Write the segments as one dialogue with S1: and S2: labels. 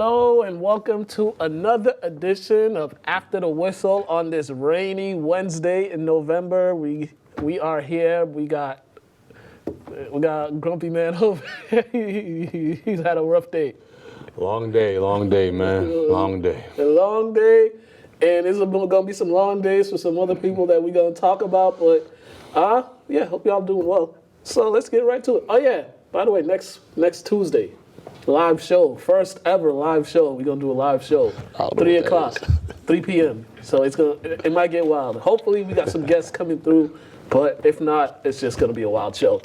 S1: Hello and welcome to another edition of After the Whistle on this rainy Wednesday in November. We are here. We got Grumpy Man over here. He's had a rough day.
S2: Long day, man. Long day.
S1: A long day, and there's going to be some long days for some other people that we're going to talk about. But hope y'all doing well. So let's get right to it. Oh yeah, by the way, next Tuesday. Live show, first ever live show. We're gonna do a live show, 3 o'clock, 3 p.m. So it might get wild. Hopefully we got some guests coming through, but if not, it's just gonna be a wild show.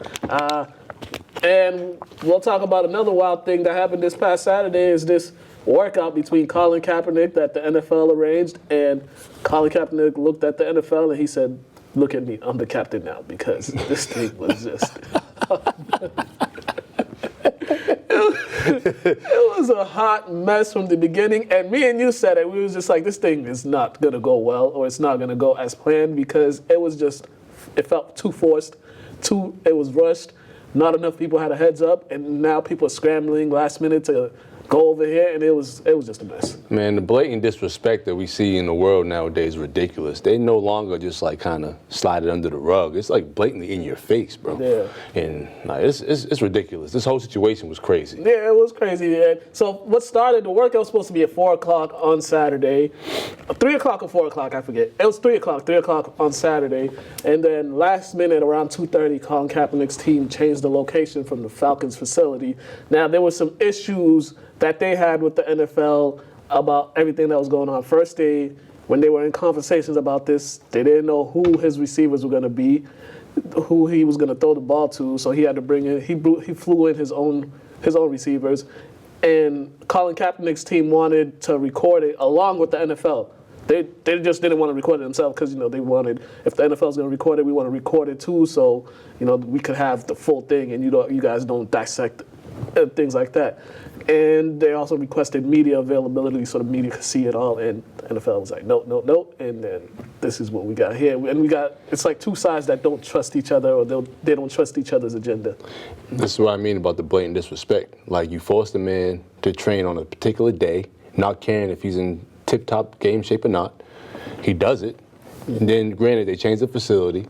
S1: And we'll talk about another wild thing that happened this past Saturday. Is this workout between Colin Kaepernick that the NFL arranged, and Colin Kaepernick looked at the NFL and he said, "Look at me, I'm the captain now," because this thing was just. It was a hot mess from the beginning, and me and you said it. We was just like, this thing is not gonna go well, or it's not gonna go as planned, because it felt too forced, it was rushed. Not enough people had a heads up, and now people are scrambling last minute to go over here, and it was just a mess.
S2: Man, the blatant disrespect that we see in the world nowadays is ridiculous. They no longer just like kind of slide it under the rug. It's like blatantly in your face, bro.
S1: Yeah.
S2: And it's ridiculous. This whole situation was crazy.
S1: Yeah, it was crazy. Yeah. So what started, the workout was supposed to be at 4 o'clock on Saturday. 3 o'clock or 4 o'clock, I forget. It was 3 o'clock on Saturday. And then last minute, around 2:30, Colin Kaepernick's team changed the location from the Falcons facility. Now, there were some issues that they had with the NFL about everything that was going on. First, when they were in conversations about this, they didn't know who his receivers were going to be, who he was going to throw the ball to. So he had to bring in, he flew in his own receivers, and Colin Kaepernick's team wanted to record it along with the NFL. They just didn't want to record it themselves because they wanted, if the NFL's going to record it, we want to record it too, so we could have the full thing, and you guys don't dissect things like that. And they also requested media availability so the media could see it all, and the NFL was like, no, and then this is what we got here. And it's like two sides that don't trust each other, or they don't trust each other's agenda.
S2: This is what I mean about the blatant disrespect. Like, you forced a man to train on a particular day, not caring if he's in tip-top game shape or not. He does it. And then, granted, they changed the facility.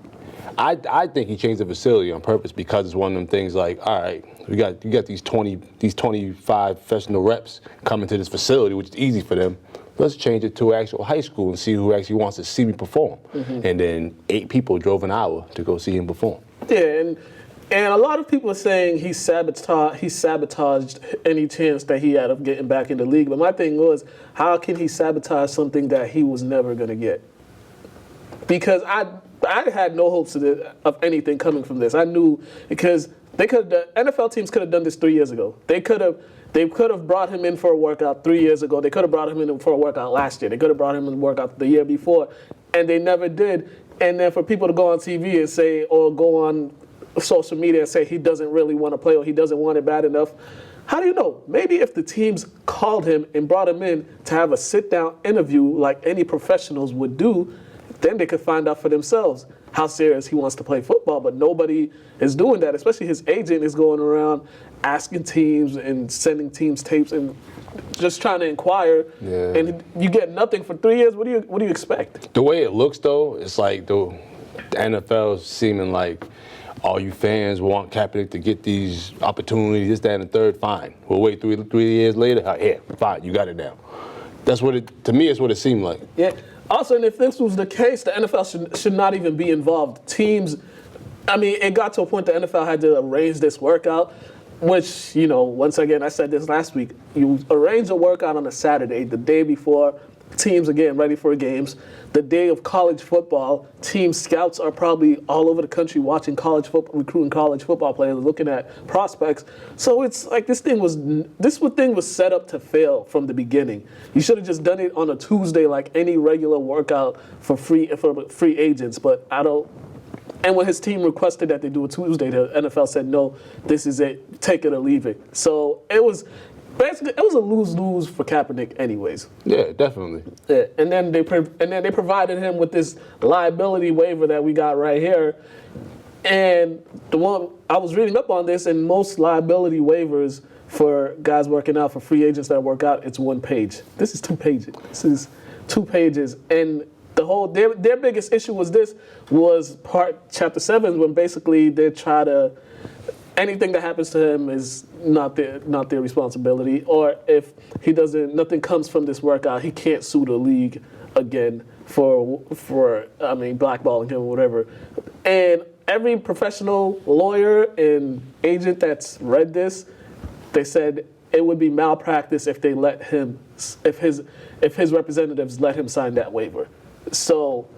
S2: I think he changed the facility on purpose, because it's one of them things like, all right, you got these 25 professional reps coming to this facility, which is easy for them. Let's change it to actual high school and see who actually wants to see me perform. Mm-hmm. And then 8 people drove an hour to go see him perform.
S1: Yeah, and a lot of people are saying he sabotaged any chance that he had of getting back in the league. But my thing was, how can he sabotage something that he was never going to get? Because I had no hopes of anything coming from this. I knew, because the NFL teams could have done this 3 years ago. They could have brought him in for a workout 3 years ago. They could have brought him in for a workout last year. They could have brought him in for a workout the year before, and they never did. And then for people to go on TV and say, or go on social media and say he doesn't really want to play, or he doesn't want it bad enough. How do you know? Maybe if the teams called him and brought him in to have a sit-down interview like any professionals would do, then they could find out for themselves how serious he wants to play football. But nobody is doing that, especially his agent is going around asking teams and sending teams tapes and just trying to inquire. Yeah. And you get nothing for 3 years. What do you expect?
S2: The way it looks, though, it's like the NFL is seeming like all you fans want Kaepernick to get these opportunities, this, that, and the third. Fine. We'll wait 3 years later. Here, fine, you got it now. That's to me, it's what it seemed like.
S1: Yeah. Also, and if this was the case, the NFL should not even be involved. Teams, it got to a point the NFL had to arrange this workout, which, once again, I said this last week, you arrange a workout on a Saturday, the day before teams are getting ready for games, the day of college football. Team scouts are probably all over the country watching college football, recruiting college football players, looking at prospects. So it's like this thing was set up to fail from the beginning. You should have just done it on a Tuesday like any regular workout for free agents. But I don't. And when his team requested that they do a Tuesday, the NFL said, no, this is it, take it or leave it. So it was a lose-lose for Kaepernick anyways.
S2: Yeah, definitely.
S1: Yeah, and then they provided him with this liability waiver that we got right here. And the one I was reading up on this, and most liability waivers for guys working out, for free agents that work out, it's 1 page. This is 2 pages. This is 2 pages. And the whole their biggest issue was chapter 7, when basically they try to, anything that happens to him is not their responsibility, or if he doesn't, nothing comes from this workout, he can't sue the league again for blackballing him or whatever. And every professional lawyer and agent that's read this, they said it would be malpractice if they let him, if his representatives let him sign that waiver. So,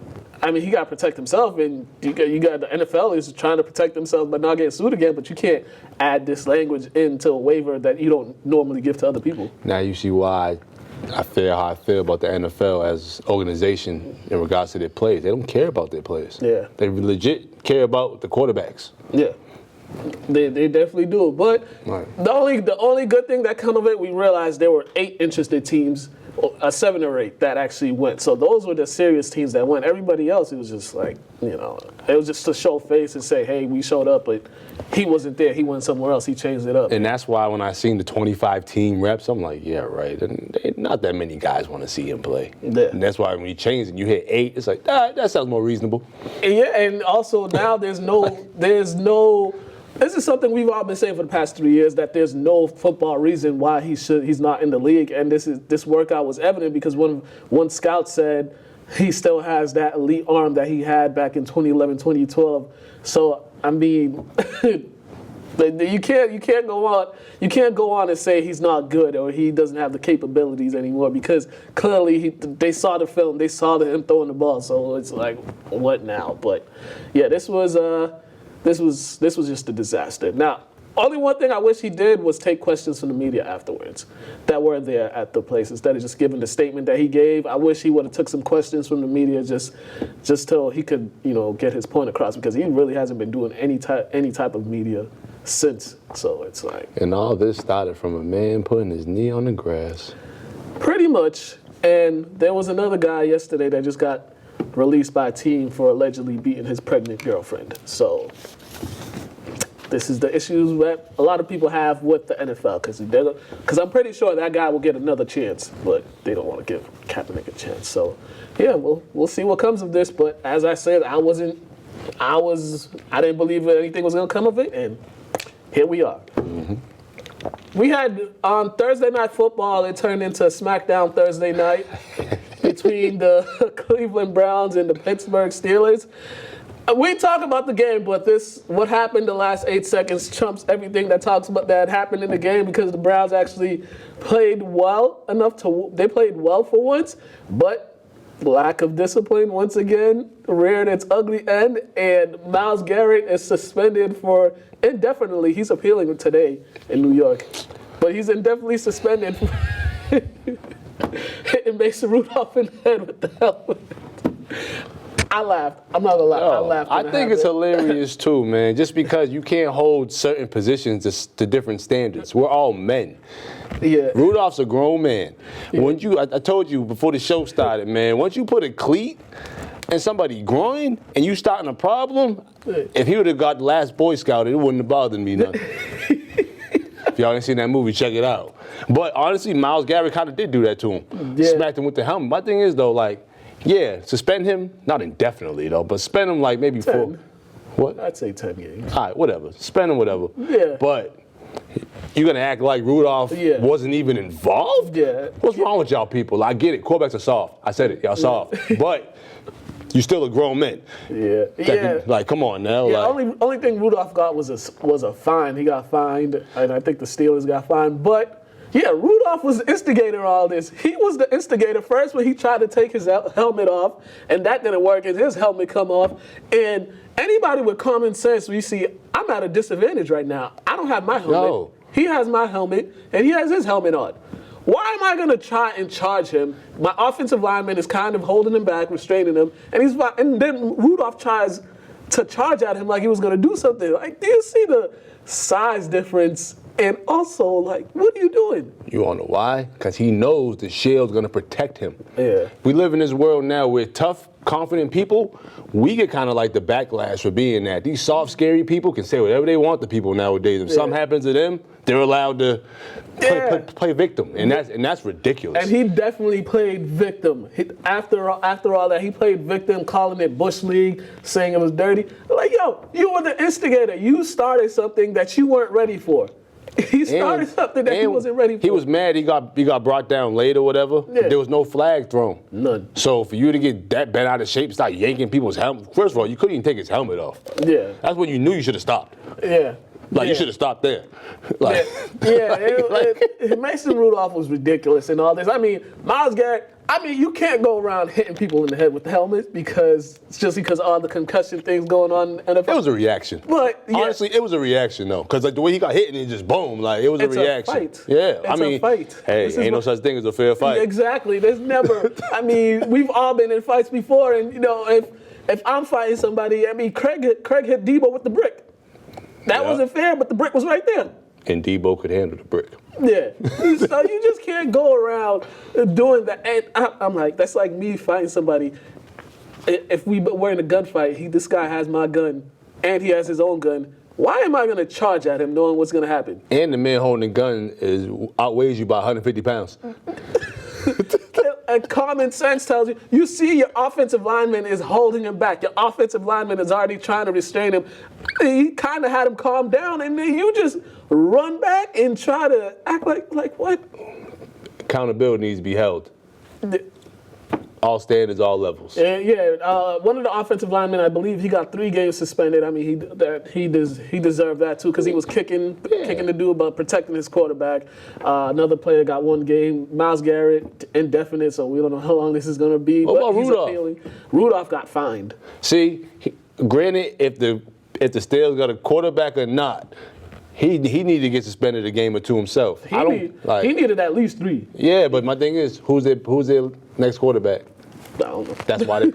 S1: I mean, he got to protect himself, and you got the NFL is trying to protect themselves by not getting sued again, but you can't add this language into a waiver that you don't normally give to other people.
S2: Now you see why I feel how I feel about the NFL as an organization in regards to their players. They don't care about their players.
S1: Yeah.
S2: They legit care about the quarterbacks.
S1: Yeah. They definitely do. But
S2: right.
S1: the only good thing that come of it, we realized there were 8 interested teams, 7 or 8 that actually went. So those were the serious teams that went. Everybody else, it was just like, it was just to show face and say, hey, we showed up, but he wasn't there. He went somewhere else. He changed it up.
S2: And that's why when I seen the 25 team reps, I'm like, yeah, right. And not that many guys want to see him play.
S1: Yeah.
S2: And that's why when you change and you hit 8, it's like, that sounds more reasonable.
S1: Yeah, and also now there's no. This is something we've all been saying for the past 3 years, that there's no football reason why he's not in the league. And this workout was evident because one scout said he still has that elite arm that he had back in 2011, 2012. So I mean, you can't go on and say he's not good or he doesn't have the capabilities anymore, because clearly they saw the film, they saw him throwing the ball. So it's like, what now? But yeah, this was just a disaster. Now, only one thing I wish he did was take questions from the media afterwards that were there at the place, instead of just giving the statement that he gave. I wish he would have took some questions from the media just so he could, get his point across, because he really hasn't been doing any type of media since. So it's like.
S2: And all this started from a man putting his knee on the grass.
S1: Pretty much. And there was another guy yesterday that just got released by a team for allegedly beating his pregnant girlfriend. So this is the issues that a lot of people have with the NFL, because I'm pretty sure that guy will get another chance, but they don't want to give Kaepernick a chance. So yeah, we'll see what comes of this. But as I said, I didn't believe anything was going to come of it, and here we are.
S2: Mm-hmm.
S1: We had on Thursday Night Football, it turned into SmackDown Thursday night between the Cleveland Browns and the Pittsburgh Steelers. We talk about the game, but what happened the last 8 seconds trumps everything that happened in the game, because the Browns actually played well they played well for once, but lack of discipline once again reared its ugly end, and Myles Garrett is suspended for indefinitely. He's appealing today in New York, but he's indefinitely suspended for hitting Mason Rudolph in the head with the helmet. I laughed. I'm not gonna lie. I laughed.
S2: I think it's hilarious too, man. Just because you can't hold certain positions to different standards. We're all men.
S1: Yeah.
S2: Rudolph's a grown man. Yeah. I told you before the show started, man. Once you put a cleat in somebody's groin and you starting a problem, if he would have got the last Boy Scout, it wouldn't have bothered me none. If y'all ain't seen that movie, check it out. But honestly, Myles Garrett kind of did do that to him. Yeah. Smacked him with the helmet. My thing is though, yeah, suspend him, not indefinitely though, but suspend him maybe
S1: 10.
S2: for, what?
S1: I'd say 10 games.
S2: All right, whatever. Suspend him, whatever.
S1: Yeah.
S2: But you're going to act like Rudolph wasn't even involved?
S1: Yeah.
S2: What's wrong with y'all people? I get it. Quarterbacks are soft. I said it. Y'all soft. But you still a grown man.
S1: Yeah.
S2: Come on now.
S1: Yeah, only thing Rudolph got was a fine. He got fined, and I think the Steelers got fined. But yeah, Rudolph was the instigator of all this. He was the instigator first when he tried to take his helmet off, and that didn't work, and his helmet come off. And anybody with common sense, we see, I'm at a disadvantage right now. I don't have my helmet. No. He has my helmet, and he has his helmet on. Why am I going to try and charge him? My offensive lineman is kind of holding him back, restraining him, and then Rudolph tries to charge at him like he was going to do something. Do you see the size difference? And also, what are you doing?
S2: You wanna know why? Because he knows the shield's gonna protect him.
S1: Yeah.
S2: We live in this world now where tough confident people, we get kind of like the backlash for being that. These soft, scary people can say whatever they want to people nowadays. If something happens to them, they're allowed to play victim, and that's ridiculous.
S1: And he definitely played victim. After all that, he played victim, calling it Bush League, saying it was dirty. Like, yo, you were the instigator. You started something that you weren't ready for. He started something that he wasn't ready for.
S2: He was mad he got brought down late or whatever.
S1: Yeah.
S2: There was no flag thrown.
S1: None.
S2: So for you to get that bent out of shape, start yanking people's helmet. First of all, you couldn't even take his helmet off.
S1: Yeah.
S2: That's when you knew you should have stopped.
S1: Yeah.
S2: You should have stopped there. Like,
S1: Mason Rudolph was ridiculous and all this. I mean, Myles Garrett, you can't go around hitting people in the head with the helmet because all the concussion things going on in the NFL.
S2: It was a reaction.
S1: But
S2: honestly, it was a reaction though, because like the way he got hit and it just boom, like it was a reaction.
S1: It's a fight.
S2: Yeah,
S1: It's a fight.
S2: Hey, ain't no such thing as a fair fight.
S1: Exactly. There's never. We've all been in fights before, and if I'm fighting somebody, Craig hit Debo with the brick. That wasn't fair, but the brick was right there.
S2: And Debo could handle the brick.
S1: Yeah. So you just can't go around doing that. And I'm like, that's like me fighting somebody. If we're in a gunfight, this guy has my gun, and he has his own gun. Why am I going to charge at him knowing what's going to happen?
S2: And the man holding the gun outweighs you by 150 pounds.
S1: And common sense tells you, you see your offensive lineman is holding him back. Your offensive lineman is already trying to restrain him. He kind of had him calm down, and then you just run back and try to act like what?
S2: Accountability needs to be held. All standards, all levels.
S1: One of the offensive linemen, I believe, he got 3 games suspended. He deserved that too because he was kicking the dude, but protecting his quarterback. Another player got 1 game. Myles Garrett, indefinite, so we don't know how long this is going to be.
S2: What about Rudolph?
S1: Appealing. Rudolph got fined.
S2: See, granted, if the Steelers got a quarterback or not, he needed to get suspended a game or 2 himself.
S1: He needed at least 3.
S2: Yeah, but my thing is, who's their next quarterback?
S1: I don't know.
S2: That's why they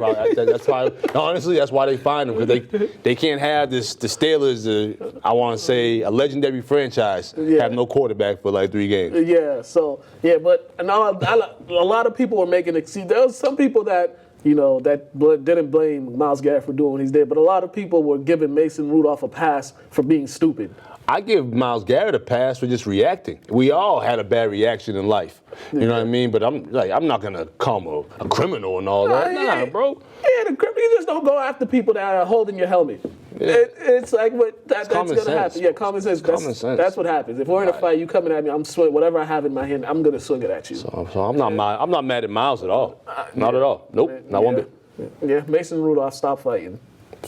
S2: honestly, that's why they find him, because they can't have the Steelers, I want to say, a legendary franchise, have no quarterback for like 3 games.
S1: But a lot of people were making excuses. There was some people that didn't blame Myles Garrett for doing what he did, but a lot of people were giving Mason Rudolph a pass for being stupid.
S2: I give Myles Garrett a pass for just reacting. We all had a bad reaction in life. You know what I mean? But I'm not gonna call him a criminal and all that. Nah, bro.
S1: Yeah, you just don't go after people that are holding your helmet. Yeah. It's like that's gonna happen. Yeah, common sense. That's what happens. If we're in a fight, you coming at me, I'm swinging whatever I have in my hand. I'm gonna swing it at you.
S2: So I'm not mad at Myles at all. Not at all. Nope, not one bit.
S1: Yeah, Mason Rudolph, stop fighting.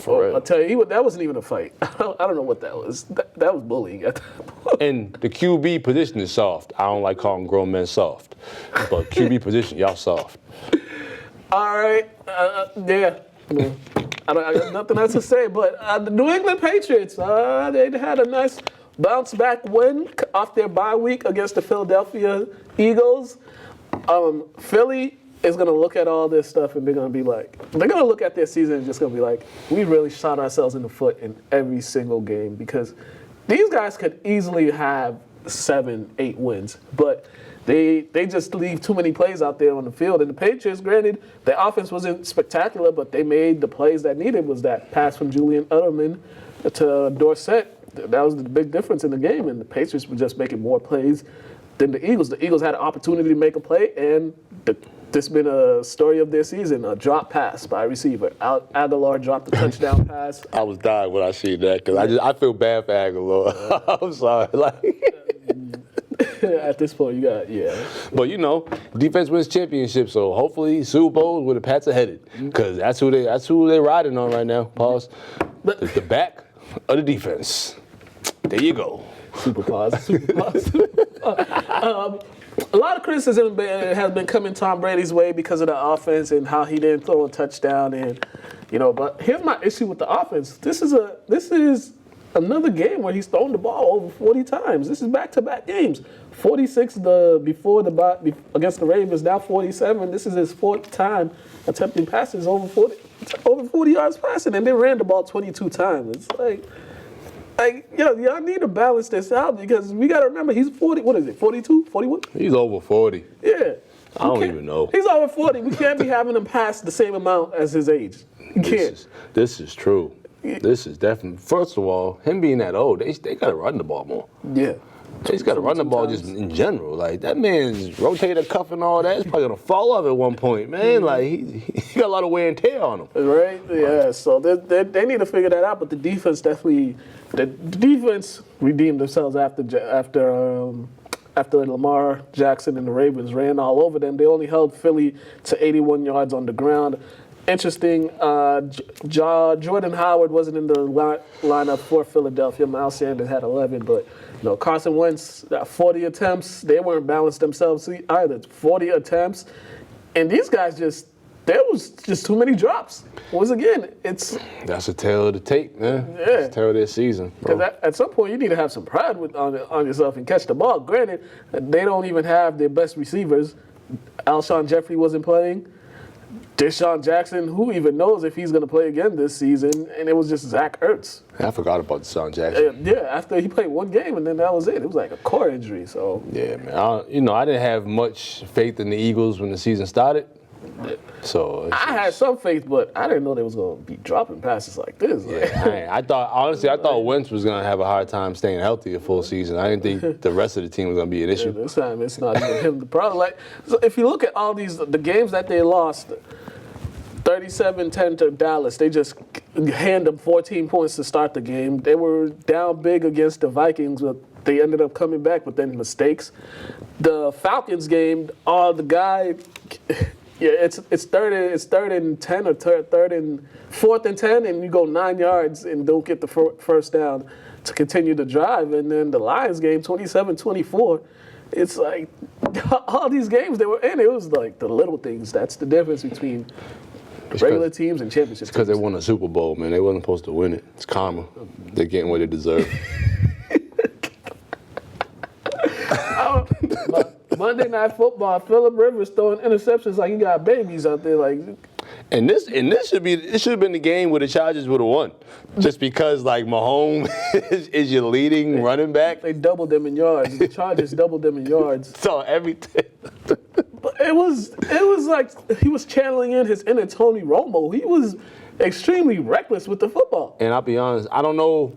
S1: I'll tell you, that wasn't even a fight. I don't know what that was. That was bullying at that point.
S2: And the QB position is soft. I don't like calling grown men soft. But QB position, y'all soft.
S1: All right. I got nothing else to say, but the New England Patriots, they had a nice bounce-back win off their bye week against the Philadelphia Eagles. Philly is going to look at all this stuff and they're going to look at their season and just going to be like, we really shot ourselves in the foot in every single game because these guys could easily have 7-8 wins, but they just leave too many plays out there on the field. And the Patriots, granted, their offense wasn't spectacular, but they made the plays that needed. Was that pass from Julian Edelman to Dorsett. That was the big difference in the game, and the Patriots were just making more plays than the Eagles. The Eagles had an opportunity to make a play, and this has been a story of their season, a drop pass by a receiver. Aguilar dropped the touchdown pass.
S2: I was dying when I see that because I feel bad for Aguilar. I'm sorry.
S1: At this point,
S2: But defense wins championships, so hopefully Super Bowl where the Pats are headed, because that's who they're riding on right now. Pause. The back of the defense. There you go.
S1: Super pause. A lot of criticism has been coming Tom Brady's way because of the offense and how he didn't throw a touchdown, but here's my issue with the offense. This is another game where he's thrown the ball over 40 times. This is back-to-back games. 46 against the Ravens, now 47. This is his 4th time attempting passes over 40 yards passing, and they ran the ball 22 times. It's y'all need to balance this out because we got to remember he's 40. What is it? 42? 41?
S2: He's over 40.
S1: Yeah.
S2: I don't even know.
S1: He's over 40. We can't be having him pass the same amount as his age. You can't.
S2: This is true. This is definitely. First of all, him being that old, they got to run the ball more.
S1: Yeah.
S2: He's got to run the ball just in general. Like, that man's rotator cuff and all that, he's probably going to fall off at one point, man. Like, he got a lot of wear and tear on him.
S1: Right? Yeah. So they need to figure that out. But the defense definitely, the defense redeemed themselves after Lamar Jackson and the Ravens ran all over them. They only held Philly to 81 yards on the ground. Interesting, Jordan Howard wasn't in the lineup for Philadelphia. Miles Sanders had 11, but Carson Wentz, 40 attempts. They weren't balanced themselves either. 40 attempts, and these guys there was just too many drops. Once again,
S2: that's a tale of the tape, man.
S1: Yeah,
S2: it's a tale of this season.
S1: Because at some point you need to have some pride on yourself and catch the ball. Granted, they don't even have their best receivers. Alshon Jeffrey wasn't playing. Deshaun Jackson, who even knows if he's going to play again this season, and it was just Zach Ertz.
S2: I forgot about Deshaun Jackson.
S1: Yeah, after he played one game, and then that was it. It was like a core injury. So
S2: yeah, man. I didn't have much faith in the Eagles when the season started. So
S1: I had some faith, but I didn't know they was going to be dropping passes like this.
S2: Yeah, I thought Wentz was going to have a hard time staying healthy a full season. I didn't think the rest of the team was going to be an issue.
S1: This time it's not even him. The problem, so if you look at all the games that they lost, 37-10 to Dallas, they just hand them 14 points to start the game. They were down big against the Vikings, but they ended up coming back, but then mistakes. The Falcons game, the guy. Yeah, it's third and 10 or fourth and 10, and you go 9 yards and don't get the first down to continue the drive. And then the Lions game, 27-24. It's like all these games they were in, it was like the little things. That's the difference between regular teams and championship teams.
S2: Because they won a Super Bowl, man. They wasn't supposed to win it. It's karma. They're getting what they deserve.
S1: Monday Night Football, Phillip Rivers throwing interceptions like he got babies out there.
S2: And this should have been the game where the Chargers would have won, just because Mahomes is your leading running back.
S1: They doubled them in yards. The Chargers doubled them in yards.
S2: So everything.
S1: But it was like he was channeling in his inner Tony Romo. He was extremely reckless with the football.
S2: And I'll be honest, I don't know.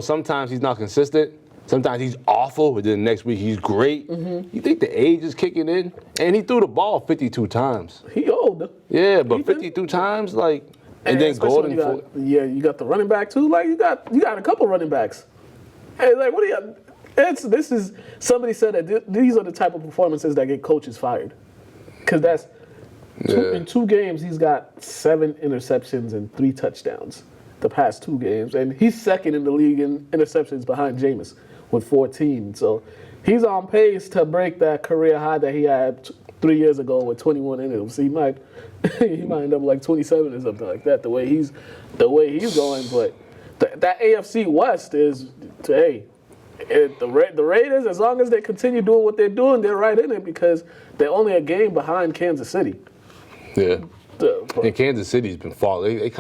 S2: Sometimes he's not consistent. Sometimes he's awful, but then the next week he's great. Mm-hmm. You think the age is kicking in? And he threw the ball 52 times.
S1: He old.
S2: Yeah, but 52 times, and then Gordon.
S1: You got the running back too. You got a couple running backs. Hey, what do you? This is somebody said that these are the type of performances that get coaches fired, because that's in 2 games he's got 7 interceptions and 3 touchdowns the past 2 games, and he's second in the league in interceptions behind Jameis with 14. So he's on pace to break that career high that he had 3 years ago with 21 innings. He might end up like 27 or something like that. The way he's going, but that AFC West is the Raiders. As long as they continue doing what they're doing, they're right in it because they're only a game behind Kansas City.
S2: Yeah. And Kansas City's been falling. They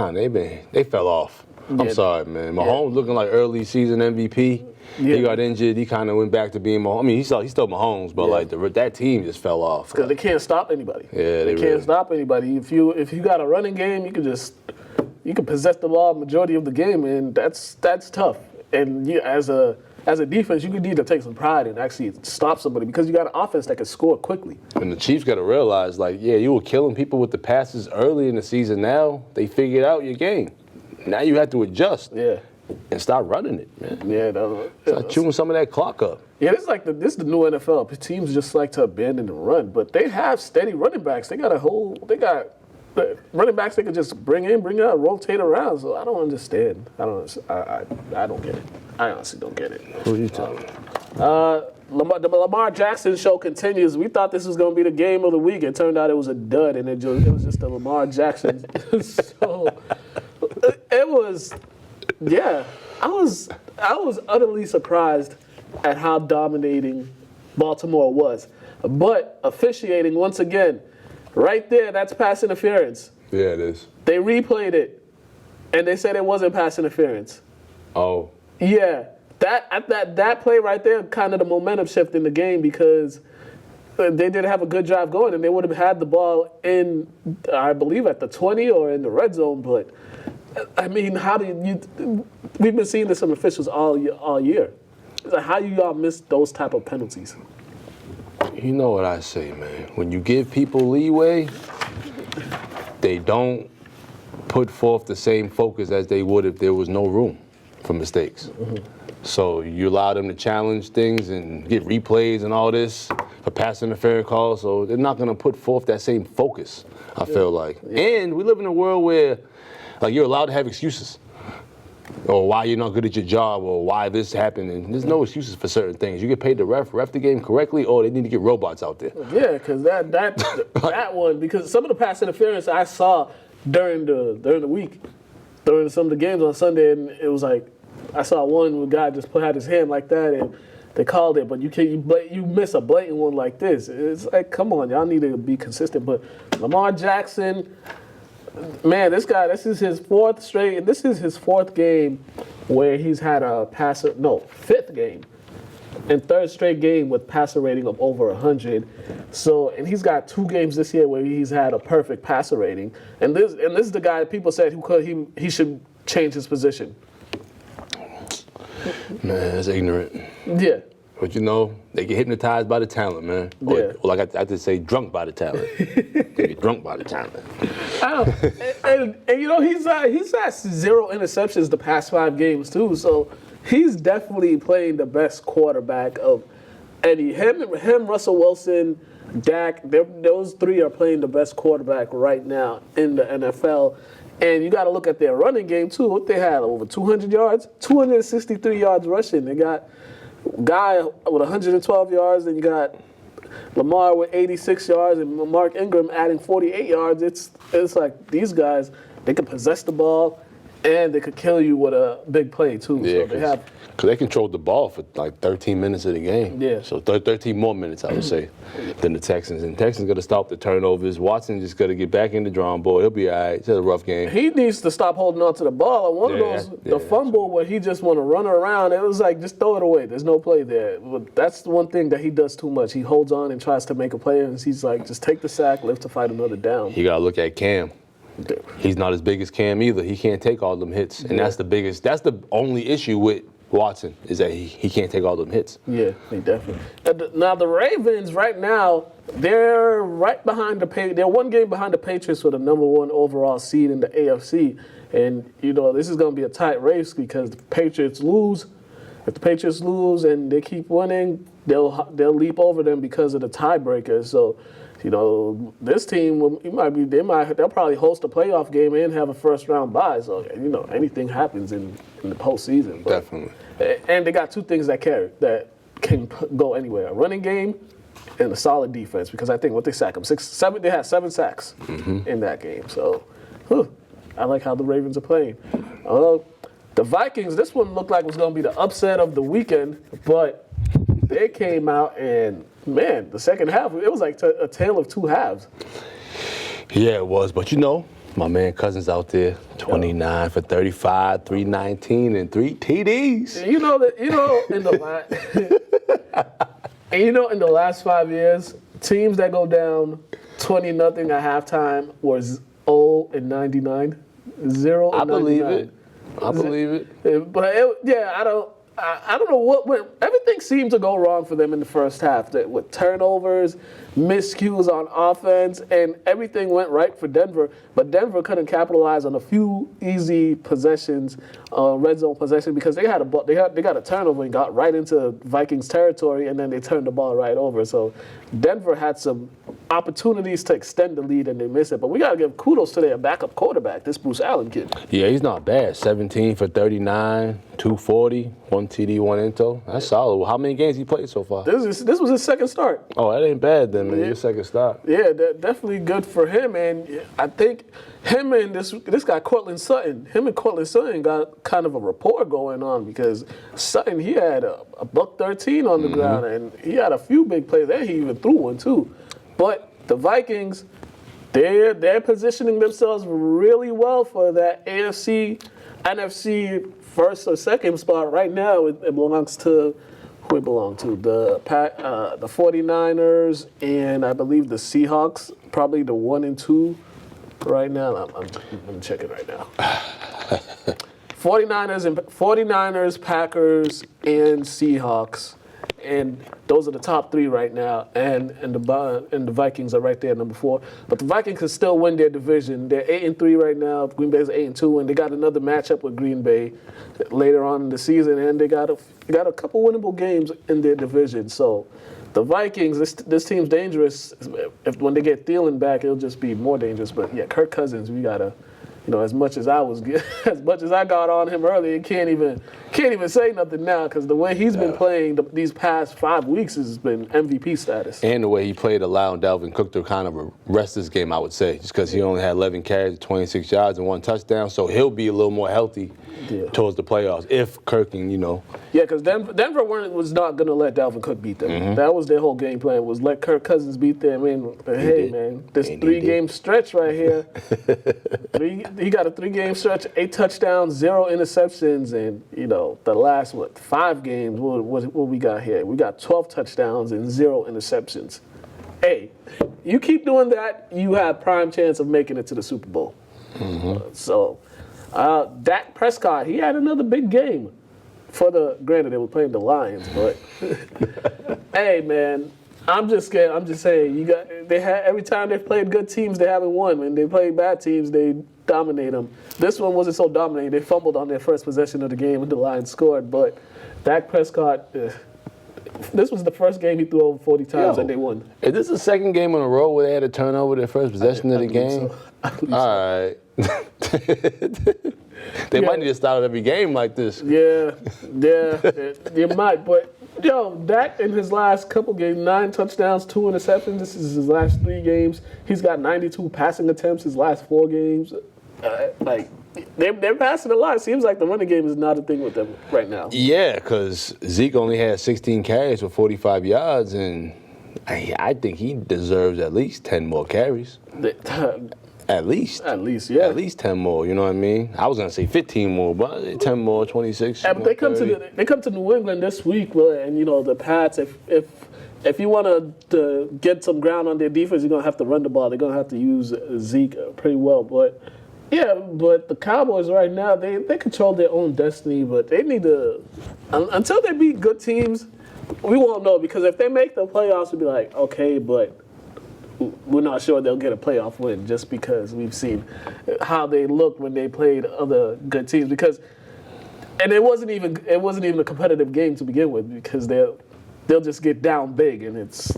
S2: fell off. I'm sorry, man. Mahomes looking like early season MVP. Yeah. He got injured. He kind of went back to being Mahomes. I mean, he's still Mahomes, but that team just fell off.
S1: Because they can't stop anybody.
S2: Yeah,
S1: they can't stop anybody. If you got a running game, you can possess the ball majority of the game, and that's tough. And as a defense, you need to take some pride and actually stop somebody because you got an offense that can score quickly.
S2: And the Chiefs got to realize, you were killing people with the passes early in the season. Now they figured out your game. Now you have to adjust.
S1: Yeah.
S2: And start running it, man.
S1: Yeah.
S2: Start chewing some of that clock up.
S1: Yeah, this is the new NFL. Teams just like to abandon the run, but they have steady running backs. They got running backs they can just bring out, rotate around. So I don't understand. I don't get it. I honestly don't get it.
S2: Who are you talking about?
S1: The Lamar Jackson show continues. We thought this was going to be the game of the week. It turned out it was a dud, and it was just the Lamar Jackson. So it was, I was utterly surprised at how dominating Baltimore was. But officiating, once again, right there, that's pass interference.
S2: Yeah, it is.
S1: They replayed it, and they said it wasn't pass interference.
S2: Oh.
S1: Yeah. That play right there, kind of the momentum shift in the game because they didn't have a good drive going, and they would have had the ball in, I believe, at the 20 or in the red zone. But I mean, how do you? We've been seeing this from officials all year. Like, how you all miss those type of penalties?
S2: You know what I say, man. When you give people leeway, they don't put forth the same focus as they would if there was no room for mistakes. Mm-hmm. So you allow them to challenge things and get replays and all this for pass interference calls. So they're not going to put forth that same focus, I feel like. Yeah. And we live in a world where, like, you're allowed to have excuses. Or why you're not good at your job, or why this happened. And there's no excuses for certain things. You get paid to ref the game correctly, or they need to get robots out there.
S1: Yeah, because that one, because some of the pass interference I saw during the week, during some of the games on Sunday, and it was like, I saw one where a guy just had his hand like that, and they called it, but you miss a blatant one like this. It's like, come on, y'all need to be consistent. But Lamar Jackson, man, this is his fourth game where he's had fifth game and third straight game with passer rating of over 100. So, and he's got 2 games this year where he's had a perfect passer rating. And this is the guy people said he should change his position.
S2: Man, that's ignorant.
S1: Yeah.
S2: But you know, they get hypnotized by the talent, man.
S1: Yeah.
S2: Or like I have to say, drunk by the talent. They get drunk by the talent.
S1: And you know, he's had 0 interceptions the past 5 games too. So he's definitely playing the best quarterback of any. Him, Russell Wilson, Dak. Those 3 are playing the best quarterback right now in the NFL. And you got to look at their running game too. What they had, over 200 yards, 263 yards rushing. They got Guy with 112 yards, and you got Lamar with 86 yards, and Mark Ingram adding 48 yards. It's like these guys, they can possess the ball, and they could kill you with a big play too.
S2: Yeah,
S1: so
S2: because they controlled the ball for like 13 minutes of the game.
S1: Yeah.
S2: So 13 more minutes, I would say, than the Texans. And Texans got to stop the turnovers. Watson just got to get back in the drawing board. He'll be all right. It's a rough game.
S1: He needs to stop holding on to the ball. And one of those, the fumble where he just want to run around, it was like, just throw it away. There's no play there. But that's the one thing that he does too much. He holds on and tries to make a play, and he's like, just take the sack, live to fight another down.
S2: You got to look at Cam. He's not as big as Cam either. He can't take all them hits. And that's the only issue with Watson, is that he can't take all them hits.
S1: Yeah, he definitely. Now the Ravens right now, they're right behind they're 1 game behind the Patriots for the number 1 overall seed in the AFC. And you know, this is going to be a tight race because the Patriots lose. If the Patriots lose and they keep winning, they'll leap over them because of the tiebreaker. So, you know, this team they'll probably host a playoff game and have a first round bye. So, you know, anything happens in the postseason. But,
S2: definitely.
S1: And they got 2 things that can go anywhere: a running game and a solid defense. Because I think what they sack them they had 7 sacks in that game. So, I like how the Ravens are playing. The Vikings, this one looked like it was going to be the upset of the weekend, but they came out and, man, the second half, it was like a tale of 2 halves.
S2: Yeah, it was. But, you know, my man Cousins out there, 29 for 35, 319, and 3 TDs.
S1: And in the last 5 years, teams that go down 20-0 at halftime was 0-99. 0-99.
S2: I believe it. I believe it.
S1: But I don't know what went. Everything seemed to go wrong for them in the first half. With turnovers, miscues on offense, and everything went right for Denver. But Denver couldn't capitalize on a few easy possessions, red zone possession, because they got a turnover and got right into Vikings territory, and then they turned the ball right over. So Denver had some opportunities to extend the lead, and they missed it. But we got to give kudos to their backup quarterback, this Bruce Allen kid.
S2: Yeah, he's not bad. 17 for 39, 240, 1 TD, 1 into. That's solid. How many games he played so far?
S1: This was his second start.
S2: Oh, that ain't bad then, man. Your second start.
S1: Yeah, definitely good for him. And I think him and this guy, Cortland Sutton, got kind of a rapport going on, because Sutton, he had a $113 on the ground, and he had a few big plays, and he even threw one too. But the Vikings, they're positioning themselves really well for that AFC, NFC first or second spot. Right now, it belongs to who it belong to? The 49ers and I believe the Seahawks, probably the 1 and 2 right now. I'm checking right now. 49ers, Packers, and Seahawks, and those are the top 3 right now. And the Vikings are right there, number 4. But the Vikings can still win their division. They're 8-3 right now. Green Bay's 8-2, and they got another matchup with Green Bay later on in the season, and they got a couple winnable games in their division. So the Vikings, this team's dangerous. When they get Thielen back, it'll just be more dangerous. But yeah, Kirk Cousins, we gotta. As much as as much as I got on him earlier, can't even say nothing now because the way he's been playing these past 5 weeks has been MVP status.
S2: And the way he played allowing Dalvin Cook to kind of rest this game, I would say, just because he only had 11 carries, 26 yards, and 1 touchdown, so he'll be a little more healthy towards the playoffs if Kirk can,
S1: Yeah, because Denver was not going to let Dalvin Cook beat them. Mm-hmm. That was their whole game plan, was let Kirk Cousins beat them. Man, this 3-game stretch right here. He got a 3-game stretch, 8 touchdowns, 0 interceptions, and the last 5 games. What we got here? We got 12 touchdowns and 0 interceptions. Hey, you keep doing that, you have prime chance of making it to the Super Bowl. Mm-hmm. Dak Prescott, he had another big game. Granted, they were playing the Lions, but hey, man. I'm just scared. I'm just saying. Every time they've played good teams, they haven't won. When they play bad teams, they dominate them. This one wasn't so dominating. They fumbled on their first possession of the game, and the Lions scored. But Dak Prescott, this was the first game he threw over 40 times, and they won.
S2: Is this the second game in a row where they had to turn over their first possession of the game?
S1: So.
S2: All right. They might need to start every game like this.
S1: Yeah, you might, but. Dak in his last couple games, 9 touchdowns, 2 interceptions. This is his last 3 games. He's got 92 passing attempts his last 4 games. They're passing a lot. It seems like the running game is not a thing with them right now. Yeah,
S2: because Zeke only had 16 carries for 45 yards, and I think he deserves at least 10 more carries. At least, yeah. At least 10 more, you know what I mean? I was going to say 15 more, but 10 more, 26.
S1: Yeah, but they come to New England this week, and the Pats, if you want to get some ground on their defense, you're going to have to run the ball. They're going to have to use Zeke pretty well. But the Cowboys right now, they control their own destiny, but they need to, until they beat good teams, we won't know, because if they make the playoffs, we'll be like, okay, but we're not sure they'll get a playoff win just because we've seen how they looked when they played other good teams. And it wasn't even a competitive game to begin with, because they'll just get down big, and it's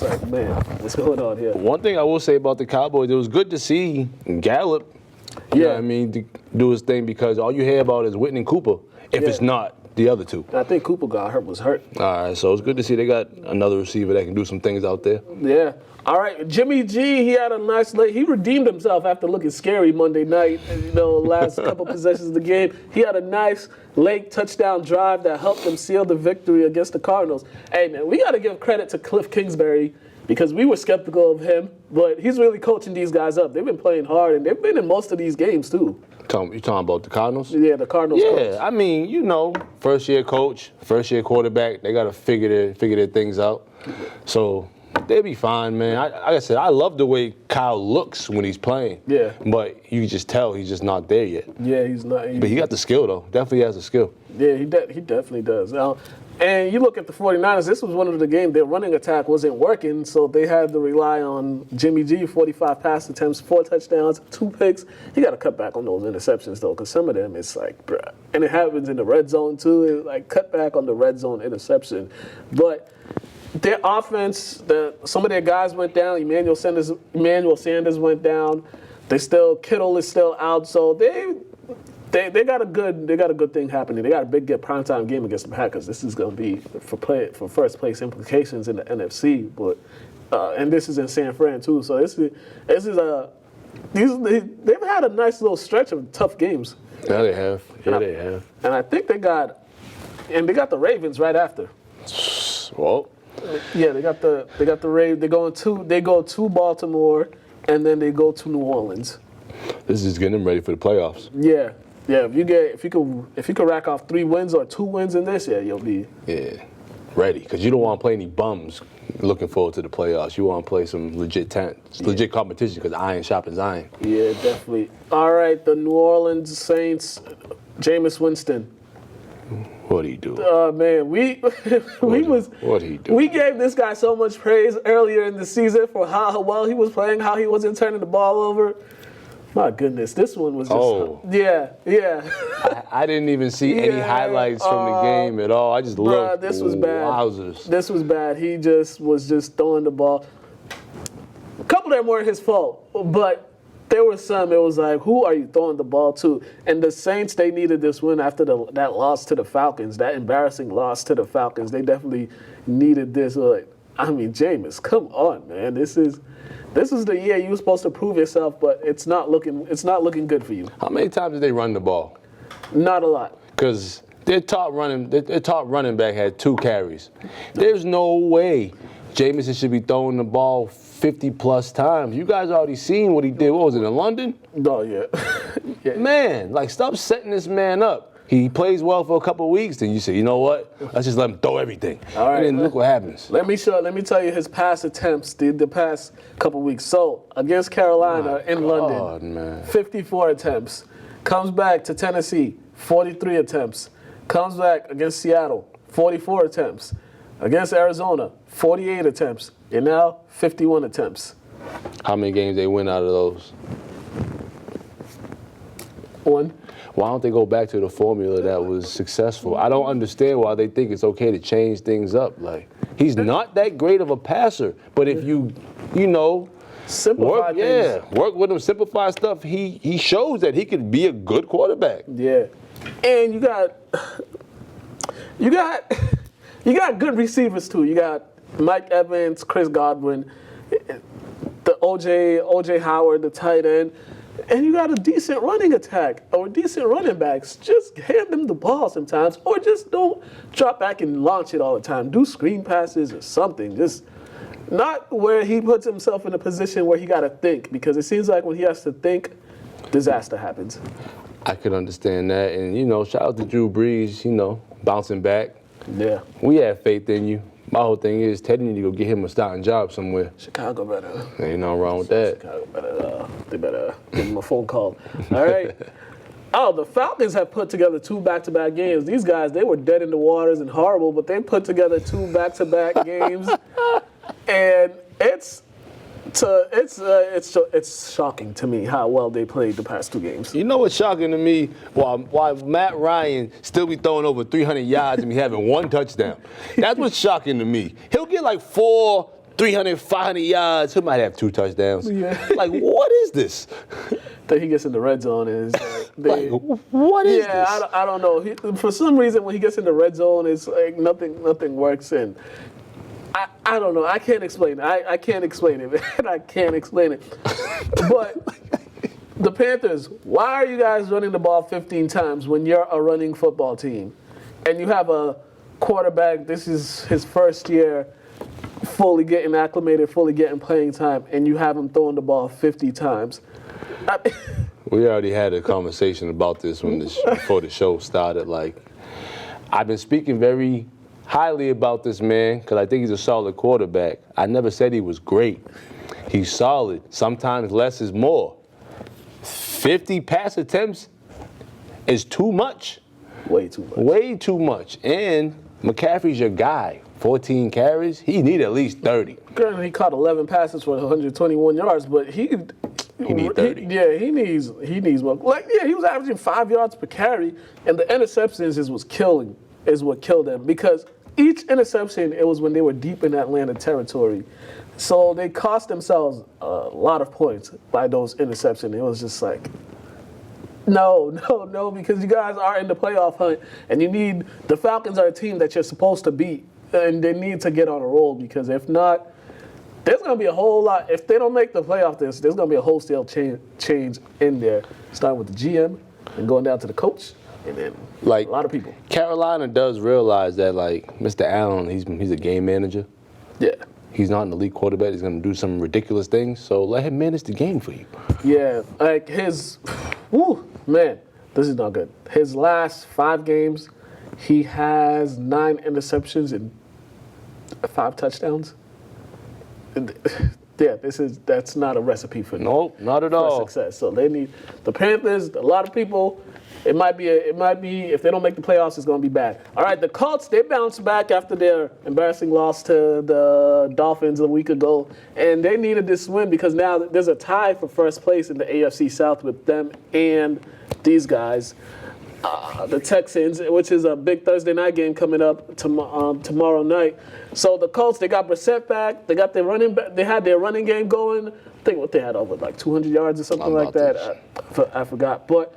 S1: like, man, what's going on here?
S2: One thing I will say about the Cowboys, it was good to see Gallup, you know what I mean, to do his thing, because all you hear about is Whitney Cooper, if it's not the other two.
S1: I think Cooper was hurt.
S2: All right, so it's good to see they got another receiver that can do some things out there.
S1: Yeah. All right, Jimmy G, he had a nice he redeemed himself after looking scary Monday night, last couple possessions of the game. He had a nice late touchdown drive that helped them seal the victory against the Cardinals. Hey, man, we got to give credit to Cliff Kingsbury, because we were skeptical of him, but he's really coaching these guys up. They've been playing hard, and they've been in most of these games, too.
S2: You talking about the Cardinals?
S1: Yeah, the Cardinals coach.
S2: Yeah, I mean, first-year coach, first-year quarterback, they got to figure their things out. So they'll be fine, man. Like I said, I love the way Kyle looks when he's playing. Yeah. But you just tell he's just not there yet.
S1: Yeah, he's not.
S2: But he got the skill, though. Definitely has the skill.
S1: Yeah, he definitely does. Now, and you look at the 49ers, this was one of the games, their running attack wasn't working, so they had to rely on Jimmy G, 45 pass attempts, 4 touchdowns, 2 picks. You got to cut back on those interceptions, though, because some of them, it's like, bruh. And it happens in the red zone, too. It's like, cut back on the red zone interception. But their offense, some of their guys went down. Emmanuel Sanders went down. Kittle is still out, so they got a good thing happening. They got a big primetime game against the Packers. This is going to be for first place implications in the NFC, but and this is in San Fran too. So they've had a nice little stretch of tough games.
S2: Yeah, they have. They have.
S1: And I think they got the Ravens right after.
S2: Well,
S1: yeah, they got the Ravens. They go to Baltimore, and then they go to New Orleans.
S2: This is getting them ready for the playoffs.
S1: Yeah. Yeah, if you could rack off 3 wins or 2 wins in this, yeah, you'll be.
S2: Yeah. ready, because you don't want to play any bums looking forward to the playoffs. You want to play some legit legit competition, because iron sharpens iron.
S1: Yeah, definitely. All right, the New Orleans Saints, Jameis Winston.
S2: What do you do?
S1: Man,
S2: What he do?
S1: We gave this guy so much praise earlier in the season for how well he was playing, how he wasn't turning the ball over. My goodness, this one was just yeah.
S2: I didn't even see any highlights from the game at all. I just looked.
S1: This was bad.
S2: Wowzers.
S1: This was bad. He was just throwing the ball. A couple of them weren't his fault, but there were some. It was like, who are you throwing the ball to? And the Saints, they needed this win after that loss to the Falcons, that embarrassing loss to the Falcons. They definitely needed this. Jameis, come on, man. This is the year you were supposed to prove yourself, but it's not looking good for you.
S2: How many times did they run the ball?
S1: Not a lot.
S2: Because their top running back had 2 carries. There's no way Jameson should be throwing the ball 50-plus times. You guys already seen what he did. What was it, in London?
S1: Oh, yeah. Yeah.
S2: Man, stop setting this man up. He plays well for a couple of weeks, then you say, you know what? Let's just let him throw everything.
S1: All right,
S2: and then look what happens.
S1: Let me tell you his pass attempts the past couple weeks. So, against Carolina in London,
S2: man.
S1: 54 attempts. Comes back to Tennessee, 43 attempts. Comes back against Seattle, 44 attempts. Against Arizona, 48 attempts. And now, 51 attempts.
S2: How many games they win out of those?
S1: 1.
S2: Why don't they go back to the formula that was successful? I don't understand why they think it's okay to change things up. He's not that great of a passer, but if you
S1: simplify things.
S2: Work with him, simplify stuff. He shows that he could be a good quarterback.
S1: Yeah, and you got good receivers too. You got Mike Evans, Chris Godwin, the OJ Howard, the tight end. And you got a decent running attack or decent running backs. Just hand them the ball sometimes, or just don't drop back and launch it all the time. Do screen passes or something. Just not where he puts himself in a position where he got to think, because it seems like when he has to think, disaster happens.
S2: I could understand that. And, shout out to Drew Brees, bouncing back.
S1: Yeah.
S2: We have faith in you. My whole thing is, Teddy need to go get him a starting job somewhere.
S1: Chicago better.
S2: Ain't nothing wrong with that.
S1: Chicago better. They better give him a phone call. All right. The Falcons have put together 2 back-to-back games. These guys, they were dead in the waters and horrible, but they put together 2 back-to-back games, and it's shocking to me how well they played the past 2 games.
S2: You know what's shocking to me? Why Matt Ryan still be throwing over 300 yards and be having 1 touchdown. That's what's shocking to me. He'll get 4, 300, 500 yards. He might have 2 touchdowns. Yeah. What is this?
S1: Then he gets in the red zone and
S2: what is this?
S1: Yeah, I don't know. For some reason, when he gets in the red zone, it's like nothing works in. I don't know. I can't explain it. I can't explain it, man. I can't explain it. But the Panthers, why are you guys running the ball 15 times when you're a running football team? And you have a quarterback, this is his first year, fully getting acclimated, fully getting playing time, and you have him throwing the ball 50 times.
S2: We already had a conversation about this before the show started. I've been speaking very highly about this man because I think he's a solid quarterback. I never said he was great. He's solid. Sometimes less is more. 50 pass attempts is too much.
S1: Way too much.
S2: Way too much. And McCaffrey's your guy. 14 carries. He need at least 30.
S1: Granted, he caught 11 passes for 121 yards, but he
S2: need 30.
S1: He needs more. He was averaging 5 yards per carry, and the interceptions is what killed him, because each interception, it was when they were deep in Atlanta territory. So they cost themselves a lot of points by those interceptions. It was just no, because you guys are in the playoff hunt, and the Falcons are a team that you're supposed to beat, and they need to get on a roll, because if not, there's going to be a whole lot. If they don't make the playoff, there's going to be a wholesale change in there, starting with the GM and going down to the coach. And then a lot of people.
S2: Carolina does realize that, Mr. Allen, he's a game manager.
S1: Yeah.
S2: He's not an elite quarterback. He's going to do some ridiculous things. So let him manage the game for you.
S1: Yeah. This is not good. His last 5 games, he has 9 interceptions and 5 touchdowns. Yeah, that's not a recipe for
S2: Nope, not at all.
S1: success. So they need the Panthers. A lot of people. It might be if they don't make the playoffs, it's going to be bad. All right, the Colts, they bounced back after their embarrassing loss to the Dolphins a week ago, and they needed this win because now there's a tie for first place in the AFC South with them and these guys. The Texans, which is a big Thursday night game coming up tomorrow night. So the Colts, they got Brissett back. They got their running back. They had their running game going. I think what they had over like 200 yards or something like that. I forgot. But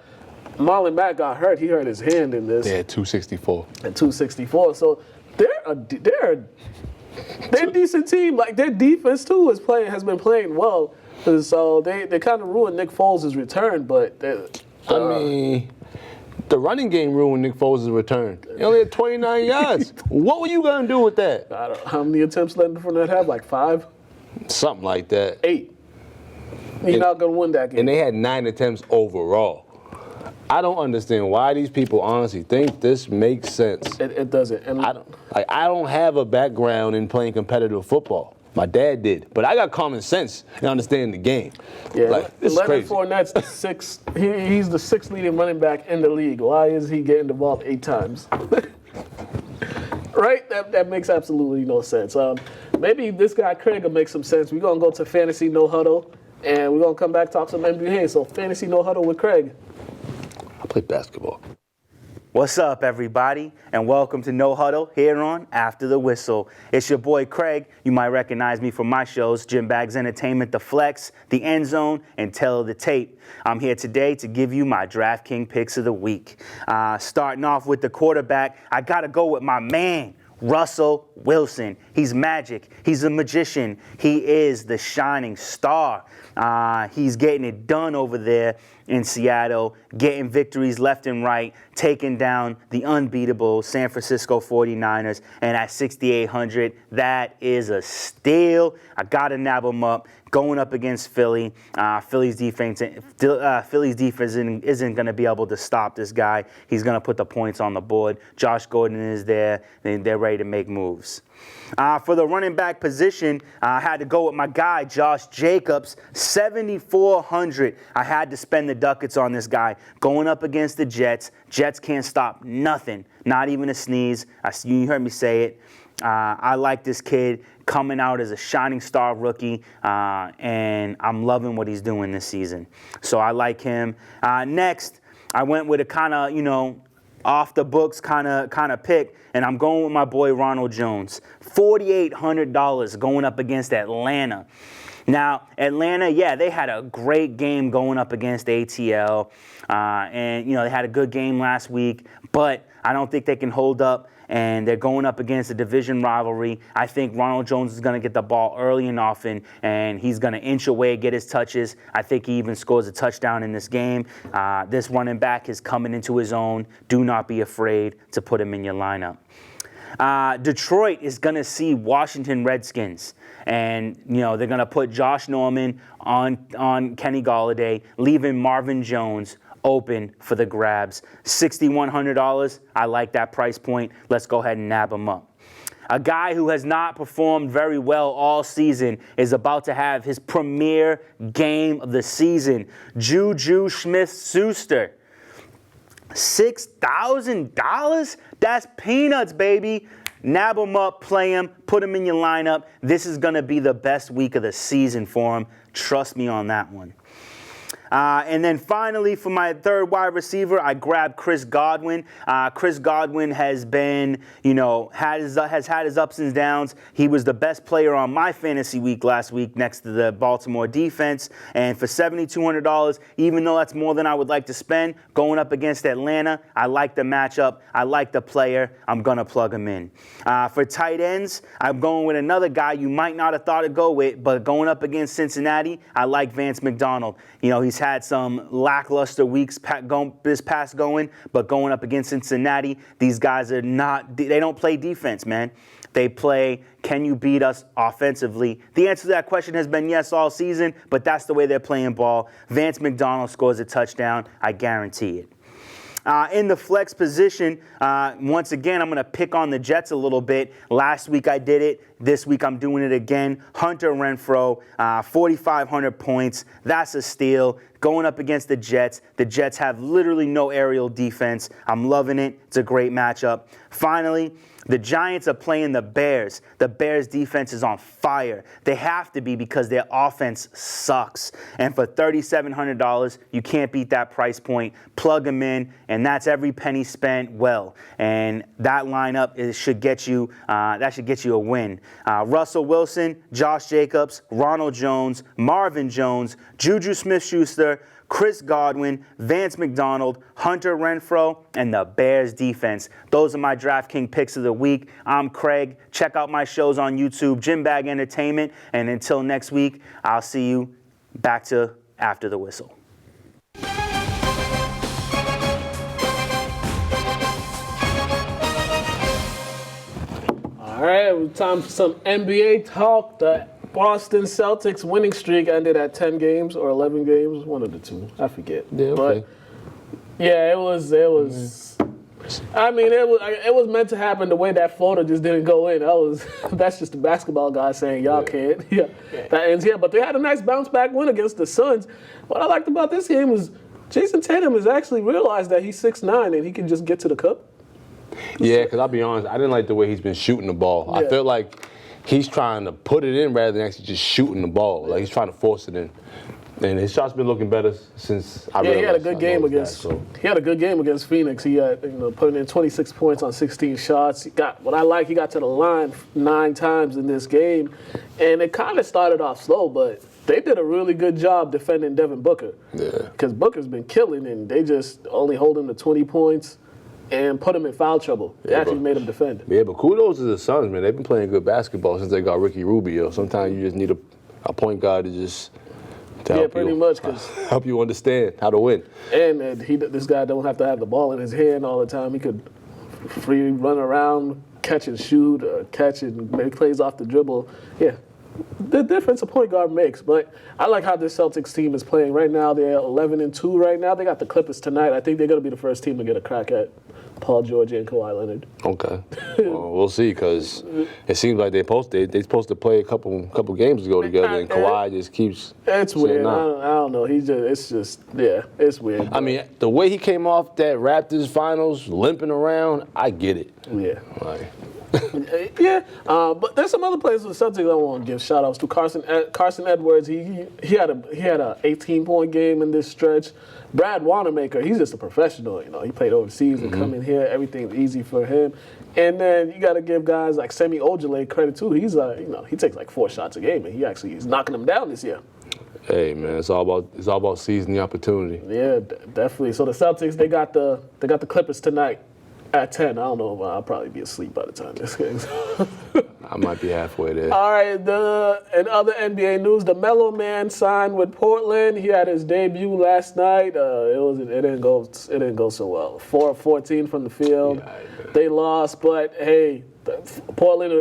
S1: Marlon Mack got hurt. He hurt his hand in this.
S2: Yeah, 264.
S1: At 264. So they're a decent team. Like their defense too has been playing well. So they kind of ruined Nick Foles' return, but
S2: I mean, the running game ruined Nick Foles' return. He only had 29 yards. What were you going to do with that?
S1: I don't know. How many attempts Leonard Fournette have? Like 5?
S2: Something like that.
S1: 8. You're not going to win that game.
S2: And they had 9 attempts overall. I don't understand why these people honestly think this makes sense.
S1: It doesn't. And
S2: I don't have a background in playing competitive football. My dad did, but I got common sense and understand the game.
S1: Yeah,
S2: like, this is
S1: Leonard
S2: crazy.
S1: Fournette's the 6th. He's the 6th leading running back in the league. Why is he getting the ball 8 times? Right? That makes absolutely no sense. Maybe this guy Craig will make some sense. We're gonna go to Fantasy No Huddle, and we're gonna come back talk some NBA. So Fantasy No Huddle with Craig.
S2: I play basketball.
S3: What's up, everybody, and welcome to No Huddle here on After the Whistle. It's your boy Craig. You might recognize me from my shows, Jim Bags Entertainment, The Flex, The End Zone, and Tell the Tape. I'm here today to give you my DraftKings picks of the week. Starting off with the quarterback, I got to go with my man, Russell Wilson. He's magic. He's a magician. He is the shining star. He's getting it done over there in Seattle, getting victories left and right, taking down the unbeatable San Francisco 49ers. And at 6,800, that is a steal. I got to nab him up. Going up against Philly, Philly's defense isn't going to be able to stop this guy. He's going to put the points on the board. Josh Gordon is there. They're ready to make moves. For the running back position, I had to go with my guy, Josh Jacobs, 7,400. I had to spend the ducats on this guy. Going up against the Jets. Jets can't stop nothing, not even a sneeze. You heard me say it. I like this kid coming out as a shining star rookie, and I'm loving what he's doing this season. So I like him. Next, I went with a kind of, off the books kind of pick, and I'm going with my boy Ronald Jones. $4,800 going up against Atlanta. Now, Atlanta, yeah, they had a great game going up against ATL, and they had a good game last week, but I don't think they can hold up. And they're going up against a division rivalry. I think Ronald Jones is going to get the ball early and often, and he's going to inch away, get his touches. I think he even scores a touchdown in this game. This running back is coming into his own. Do not be afraid to put him in your lineup. Detroit is going to see Washington Redskins, and they're going to put Josh Norman on Kenny Golladay, leaving Marvin Jones open for the grabs. $6,100. I like that price point. Let's go ahead and nab him up. A guy who has not performed very well all season is about to have his premier game of the season. Juju Smith-Schuster. $6,000? That's peanuts, baby. Nab him up, play him, put him in your lineup. This is going to be the best week of the season for him. Trust me on that one. And then finally, for my third wide receiver, I grabbed Chris Godwin. Chris Godwin has been, has had his ups and downs. He was the best player on my fantasy week last week next to the Baltimore defense. And for $7,200, even though that's more than I would like to spend, going up against Atlanta, I like the matchup. I like the player. I'm going to plug him in. For tight ends, I'm going with another guy you might not have thought to go with, but going up against Cincinnati, I like Vance McDonald. He's had some lackluster weeks this past going, but going up against Cincinnati, these guys they don't play defense, man. They play, can you beat us offensively? The answer to that question has been yes all season, but that's the way they're playing ball. Vance McDonald scores a touchdown. I guarantee it. In the flex position, once again, I'm going to pick on the Jets a little bit. Last week I did it. This week I'm doing it again. Hunter Renfrow, 4,500 points. That's a steal. Going up against the Jets. The Jets have literally no aerial defense. I'm loving it. It's a great matchup. Finally, the Giants are playing the Bears. The Bears' defense is on fire. They have to be because their offense sucks. And for $3,700, you can't beat that price point. Plug them in, and that's every penny spent well. And that lineup should get you a win. Russell Wilson, Josh Jacobs, Ronald Jones, Marvin Jones, Juju Smith-Schuster, Chris Godwin, Vance McDonald, Hunter Renfrow, and the Bears defense. Those are my DraftKings picks of the week. I'm Craig. Check out my shows on YouTube, Gym Bag Entertainment. And until next week, I'll see you back to After the Whistle.
S1: All right, time for some NBA talk. The Boston Celtics winning streak ended at 10 games or 11 games, one of the two. I forget.
S2: Yeah, okay.
S1: But yeah, it was. I mean, it was meant to happen. The way that floater just didn't go in. That's just the basketball guy saying y'all can't. Yeah, that ends here. But they had a nice bounce back win against the Suns. What I liked about this game was Jason Tatum has actually realized that he's 6'9" and he can just get to the cup.
S2: Yeah, because I'll be honest, I didn't like the way he's been shooting the ball.
S1: Yeah.
S2: I felt like he's trying to put it in rather than actually just shooting the ball. Like he's trying to force it in. And his shot's been looking better since I realized.
S1: He had a good game against.
S2: That, so.
S1: He had a good game against Phoenix. He had putting in 26 points on 16 shots. He got to the line 9 times in this game, and it kind of started off slow, but they did a really good job defending Devin Booker.
S2: Yeah.
S1: Because Booker's been killing, and they just only hold him to 20 points and put him in foul trouble. They actually made him defend.
S2: Yeah, but kudos to the Suns, man. They've been playing good basketball since they got Ricky Rubio. Sometimes you just need a point guard to just.
S1: Yeah, pretty much. Cause
S2: help you understand how to win.
S1: And this guy don't have to have the ball in his hand all the time. He could free run around, catch and shoot, or catch and make plays off the dribble. Yeah, the difference a point guard makes. But I like how this Celtics team is playing right now. They're 11-2 right now. They got the Clippers tonight. I think they're going to be the first team to get a crack at Paul George and Kawhi Leonard.
S2: Okay, well, we'll see because it seems like they're supposed to play a couple games ago together, and Kawhi just keeps.
S1: It's weird. I
S2: nah.
S1: don't know. It's weird.
S2: I mean, the way he came off that Raptors finals, limping around, I get it.
S1: Yeah.
S2: Like,
S1: Yeah, but there's some other players with the Celtics I want to give shout outs to. Carson Edwards, he had a 18-point game in this stretch. Brad Wanamaker, he's just a professional. He played overseas and come in here, everything's easy for him. And then you got to give guys like Semi Ojeleye credit too. He's he takes like 4 shots a game, and he's knocking them down this year.
S2: hey man, it's all about seizing the opportunity.
S1: Yeah, definitely. So the Celtics, they got the Clippers tonight at 10. I don't know. I'll probably be asleep by the time this game's.
S2: I might be halfway there.
S1: All right. In other NBA news, the Mellow Man signed with Portland. He had his debut last night. It didn't go so well. 4-14 from the field.
S2: Yeah,
S1: they lost, but hey, Portland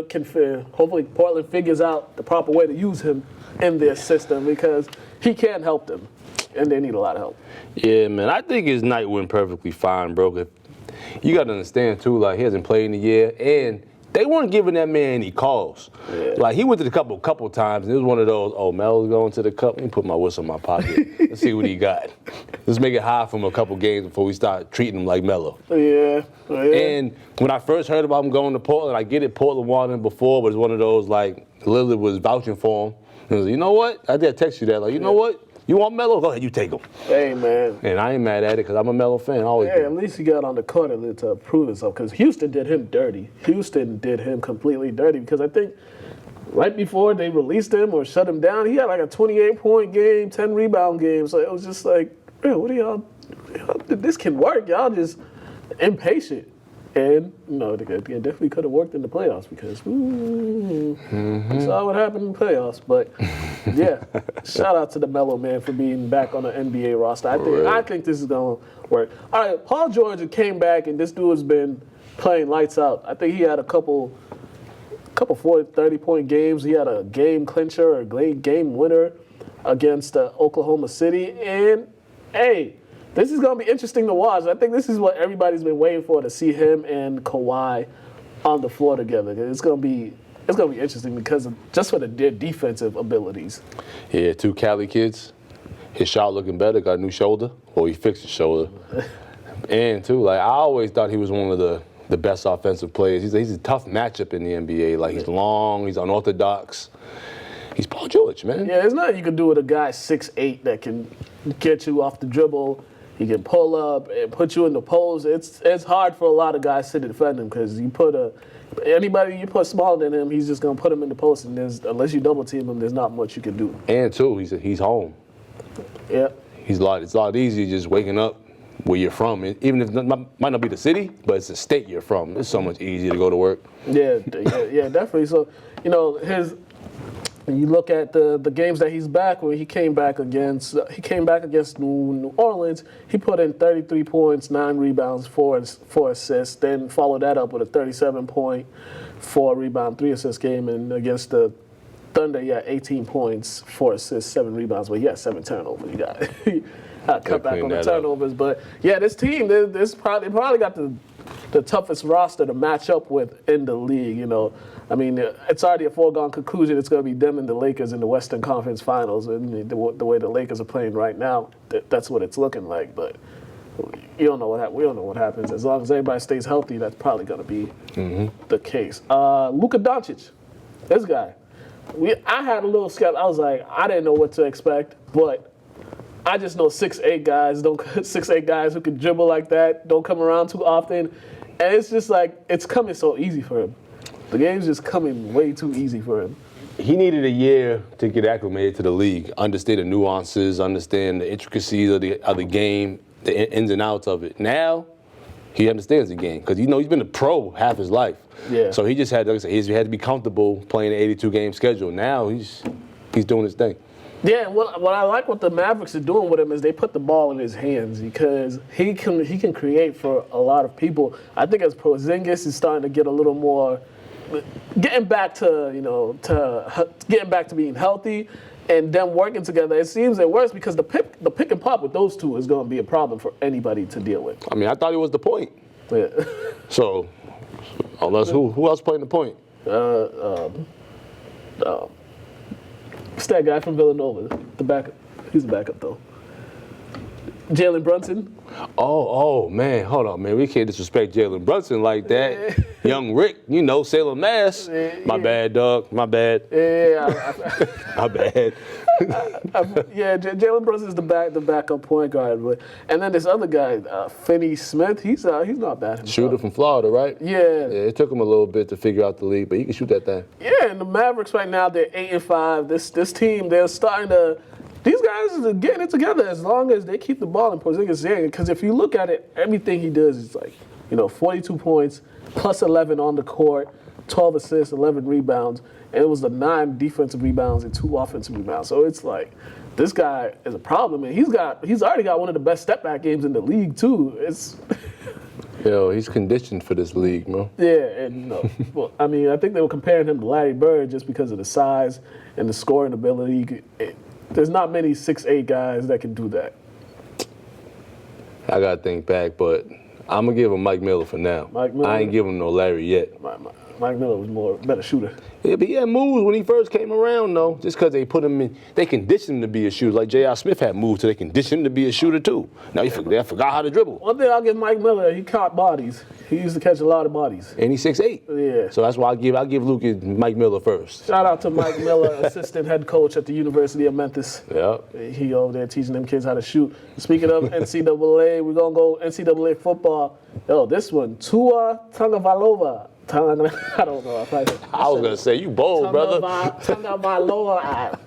S1: hopefully Portland figures out the proper way to use him in their system because he can't help them, and they need a lot of help.
S2: Yeah, man. I think his night went perfectly fine, bro. You got to understand, too, like, he hasn't played in a year, and they weren't giving that man any calls. Yeah. Like, he went to the couple times, and it was one of those, Melo's going to the cup. Let me put my whistle in my pocket. Let's see what he got. Let's make it high from a couple games before we start treating him like Melo.
S1: Yeah.
S2: And when I first heard about him going to Portland, I get it, Portland wanted him before, but it's one of those, like, Lillard was vouching for him. He was like, you know what? I did text you that. Like, you know what? You want Melo? Go ahead, you take him.
S1: Hey, man.
S2: And I ain't mad at it because I'm a Melo fan. Always
S1: yeah, at least he got on the court to prove himself because Houston did him dirty. Houston did him completely dirty because I think right before they released him or shut him down, he had like a 28-point game, 10-rebound game. So it was just like, what are y'all? This can work. Y'all just impatient. And, they definitely could have worked in the playoffs because we saw what happened in the playoffs. But, yeah, shout out to the Mellow Man for being back on the NBA roster. I think this is going to work. All right, Paul George came back, and this dude has been playing lights out. I think he had a couple 40, 30-point games. He had a game clincher or game winner against Oklahoma City. And, hey, this is going to be interesting to watch. I think this is what everybody's been waiting for, to see him and Kawhi on the floor together. It's going to be interesting because of just for their defensive abilities.
S2: Yeah, 2 Cali kids. His shot looking better, got a new shoulder. Well, he fixed his shoulder. And, too, like, I always thought he was one of the best offensive players. He's a tough matchup in the NBA. Like, he's long, he's unorthodox. He's Paul George, man.
S1: Yeah, there's nothing you can do with a guy 6'8" that can get you off the dribble. He can pull up and put you in the post. It's hard for a lot of guys to defend him because anybody you put smaller than him, he's just going to put him in the post. And unless you double team him, there's not much you can do.
S2: And, too, he's home.
S1: Yeah.
S2: It's a lot easier just waking up where you're from. Even if it might not be the city, but it's the state you're from. It's so much easier to go to work.
S1: Yeah, definitely. So, you look at the games that he's back, when he came back against New Orleans, he put in 33 points, 9 rebounds, 4 assists, then followed that up with a 37-point, 4 rebound, 3 assist game, and against the Thunder, 18 points, 4 assists, 7 rebounds, but he had 7 turnovers. He got cut back on the turnovers. But yeah, this team, they probably got the toughest roster to match up with in the league. I mean, it's already a foregone conclusion. It's going to be them and the Lakers in the Western Conference Finals, and the way the Lakers are playing right now, that's what it's looking like. But we don't know what happens. As long as everybody stays healthy, that's probably going to be the case. Luka Doncic, this guy. I had a little skeptic. I was like, I didn't know what to expect, but I just know 6'8" guys who can dribble like that don't come around too often, and it's just like it's coming so easy for him. The game's just coming way too easy for him.
S2: He needed a year to get acclimated to the league, understand the nuances, understand the intricacies of the game, the ins and outs of it. Now, he understands the game because he's been a pro half his life.
S1: Yeah.
S2: So he just had, he had to be comfortable playing an 82-game schedule. Now he's doing his thing.
S1: Yeah, what I like what the Mavericks are doing with him is they put the ball in his hands because he can create for a lot of people. I think as Porzingis is starting to get a little more, getting back to being healthy and them working together, it seems it works because the pick and pop with those two is going to be a problem for anybody to deal with.
S2: I mean, I thought it was the point.
S1: Yeah.
S2: So, unless who else playing the point?
S1: It's that guy from Villanova, the backup. He's the backup though. Jalen Brunson.
S2: Oh man, hold on, man. We can't disrespect Jalen Brunson like that. Young Rick, Salem, Mass. My bad, dog. My bad.
S1: Yeah.
S2: My bad.
S1: Jalen Brunson is the backup point guard, and then this other guy, Finney Smith. He's not bad himself.
S2: Shooter from Florida, right?
S1: Yeah.
S2: It took him a little bit to figure out the league, but he can shoot that thing.
S1: Yeah, and the Mavericks right now they're 8-5. This team they're starting to. These guys are getting it together as long as they keep the ball in Porzingis' hand. Because if you look at it, everything he does is 42 points, plus 11 on the court, 12 assists, 11 rebounds, and it was the 9 defensive rebounds and 2 offensive rebounds. So it's like this guy is a problem, and he's already got one of the best step back games in the league too. It's
S2: he's conditioned for this league, man.
S1: Yeah, and well, I mean, I think they were comparing him to Larry Bird just because of the size and the scoring ability. There's not many 6'8" guys that can do that.
S2: I got to think back, but I'm going to give him Mike Miller for now.
S1: Mike Miller.
S2: I ain't giving him no Larry yet.
S1: Mike Miller was better shooter.
S2: Yeah, but he had moves when he first came around, though. Just because they put him in, they conditioned him to be a shooter. Like J.R. Smith had moves, so they conditioned him to be a shooter, too. Now they forgot how to dribble.
S1: One thing I'll give Mike Miller, he caught bodies. He used to catch a lot of bodies.
S2: And he's 6'8".
S1: Yeah.
S2: So that's why I'll give Luka Mike Miller first.
S1: Shout out to Mike Miller, assistant head coach at the University of Memphis.
S2: Yeah.
S1: He over there teaching them kids how to shoot. Speaking of NCAA, we're going to go NCAA football. This one, Tua Tagovailoa. I don't know.
S2: I was going to say, you bold, brother.
S1: Tagovailoa.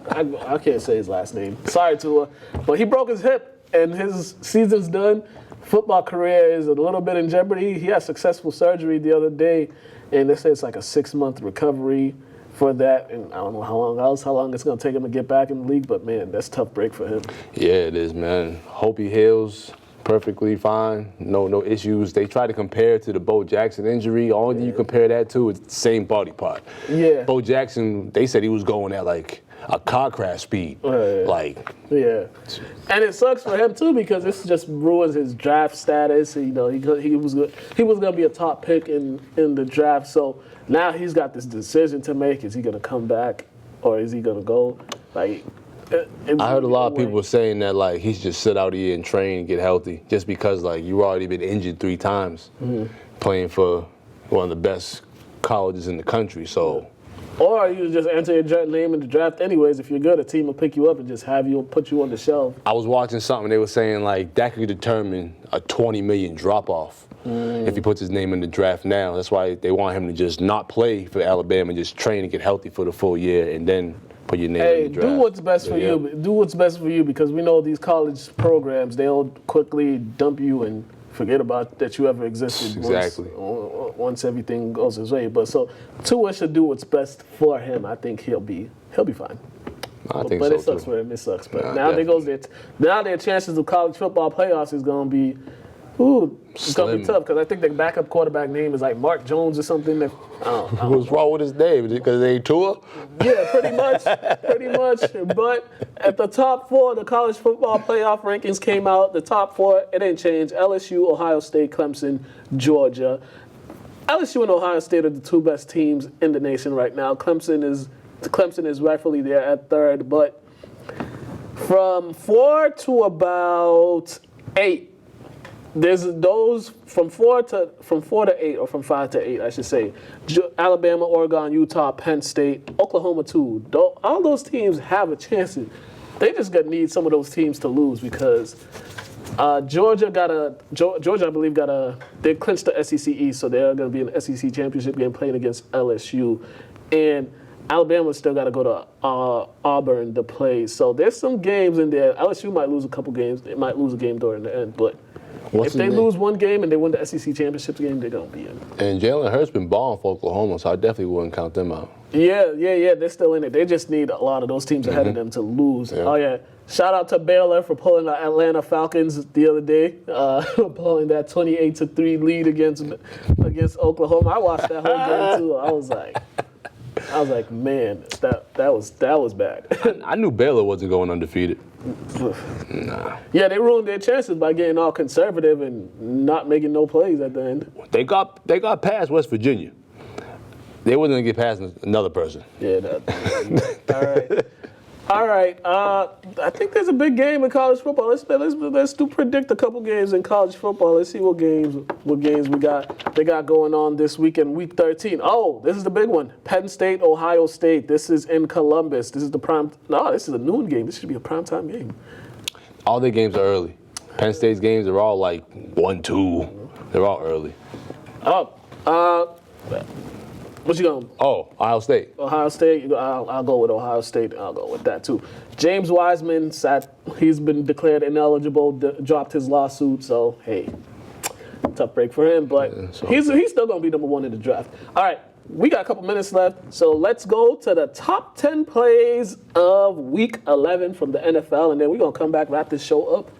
S1: I can't say his last name. Sorry, Tua. But he broke his hip, and his season's done. Football career is a little bit in jeopardy. He had successful surgery the other day, and they say it's like a 6-month recovery for that. And I don't know how long it's going to take him to get back in the league, but, man, that's a tough break for him.
S2: Yeah, it is, man. Hope he heals perfectly fine. No issues. They try to compare it to the Bo Jackson injury. Only thing you compare that to is the same body part.
S1: Yeah.
S2: Bo Jackson, they said he was going at like a car crash speed. Like,
S1: yeah, and it sucks for him too because this just ruins his draft status. You know, he was gonna be a top pick in the draft. So now he's got this decision to make: is he gonna come back or is he gonna go? Like,
S2: I heard a lot of people saying that like he should just sit out here and train and get healthy, just because like you've already been injured 3 times playing for one of the best colleges in the country. So.
S1: Or you just enter your name in the draft anyways. If you're good, a team will pick you up and just have you put you on the shelf.
S2: I was watching something. They were saying like that could determine a $20 million drop off if he puts his name in the draft now. That's why they want him to just not play for Alabama and just train and get healthy for the full year and then put your name in the draft.
S1: Do what's best for you. Do what's best for you because we know these college programs, they'll quickly dump you and forget about that you ever existed.
S2: Exactly.
S1: Once everything goes his way. But so Tua should do what's best for him. I think he'll be fine.
S2: I think
S1: but
S2: so
S1: it sucks
S2: too.
S1: for him. It sucks. But
S2: Nah,
S1: now
S2: definitely.
S1: their chances of college football playoffs is gonna be it's gonna be
S2: Slim.
S1: tough because I think the backup quarterback name is like Mark Jones or something. I don't
S2: What's wrong with his name? Because they ain't Tua?
S1: Yeah, pretty much. But at the top 4, the college football playoff rankings came out. The top 4, it didn't change. LSU, Ohio State, Clemson, Georgia. LSU and Ohio State are the 2 best teams in the nation right now. Clemson is rightfully there at 3rd, but from 4 to about 8. There's those from 4 to 8, or from 5 to 8, I should say. Alabama, Oregon, Utah, Penn State, Oklahoma too. All those teams have a chance. They just gonna need some of those teams to lose because Georgia, I believe, they clinched the SEC East, so they're gonna be in the SEC championship game playing against LSU, and Alabama still got to go to Auburn to play. So there's some games in there. LSU might lose a couple games. They might lose a game during the end, but. If they lose one game and they win the SEC championship game, they're going to be in.
S2: And Jalen Hurts been balling for Oklahoma, so I definitely wouldn't count them out.
S1: Yeah, they're still in it. They just need a lot of those teams ahead of them to lose.
S2: Yeah.
S1: Oh, yeah. Shout out to Baylor for pulling the Atlanta Falcons the other day, pulling that 28-3 lead against Oklahoma. I watched that whole game, too. I was like, man, that was bad.
S2: I knew Baylor wasn't going undefeated. Nah.
S1: Yeah, they ruined their chances by getting all conservative and not making no plays at the end.
S2: They got past West Virginia. They wasn't gonna get past another person.
S1: Yeah. All right. I think there's a big game in college football. Let's predict a couple games in college football. Let's see what games they got going on this weekend, week 13. Oh, this is the big one. Penn State, Ohio State. This is in Columbus. This is this is a noon game. This should be a primetime game.
S2: All their games are early. Penn State's games are all like 1-2. They're all early.
S1: What you going?
S2: Oh, Ohio State.
S1: Ohio State. I'll go with Ohio State. I'll go with that too. James Wiseman he's been declared ineligible. Dropped his lawsuit. So hey, tough break for him. But he's still gonna be number 1 in the draft. All right, we got a couple minutes left. So let's go to the top 10 plays of Week 11 from the NFL, and then we're gonna come back, wrap this show up.